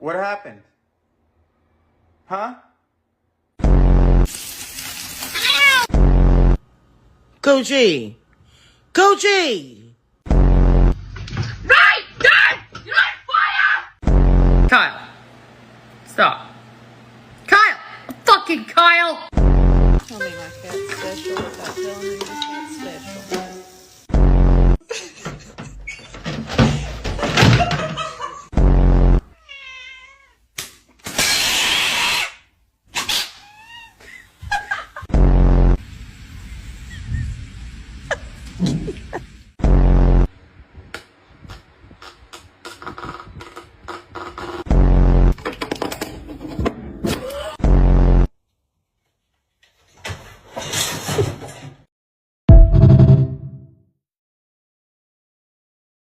What happened? Huh? Coochie! Coochie! Right! Dad! You're on fire! Kyle. Stop. Kyle! Fucking Kyle! Tell me my cat's special without telling me.